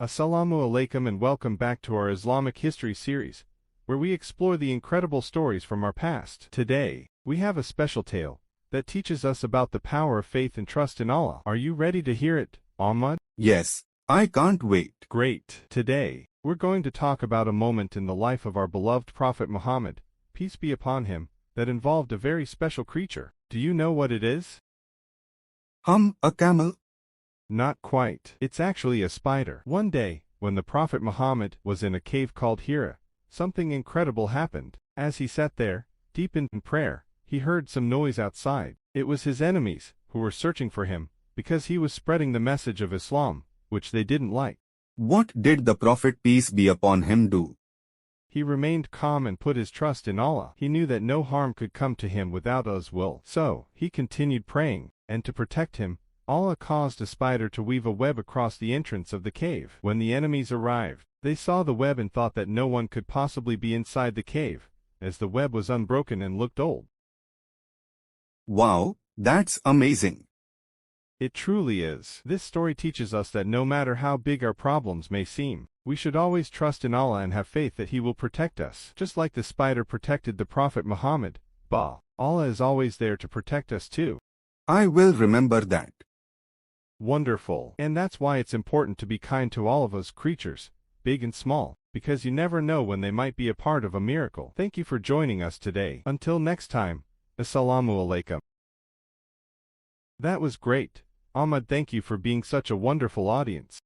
Assalamu alaikum and welcome back to our Islamic history series, where we explore the incredible stories from our past. Today, we have a special tale that teaches us about the power of faith and trust in Allah. Are you ready to hear it, Ahmad? Yes, I can't wait. Great. Today, we're going to talk about a moment in the life of our beloved Prophet Muhammad, peace be upon him, that involved a very special creature. Do you know what it is? A camel? Not quite. It's actually a spider. One day, when the Prophet Muhammad was in a cave called Hira, something incredible happened. As he sat there, deep in prayer, he heard some noise outside. It was his enemies, who were searching for him, because he was spreading the message of Islam, which they didn't like. What did the Prophet peace be upon him do? He remained calm and put his trust in Allah. He knew that no harm could come to him without Allah's will. So, he continued praying, and to protect him, Allah caused a spider to weave a web across the entrance of the cave. When the enemies arrived, they saw the web and thought that no one could possibly be inside the cave, as the web was unbroken and looked old. Wow, that's amazing. It truly is. This story teaches us that no matter how big our problems may seem, we should always trust in Allah and have faith that He will protect us. Just like the spider protected the Prophet Muhammad, Allah is always there to protect us too. I will remember that. Wonderful. And that's why it's important to be kind to all of us creatures, big and small, because you never know when they might be a part of a miracle. Thank you for joining us today. Until next time, Assalamu alaikum. That was great. Ahmad, thank you for being such a wonderful audience.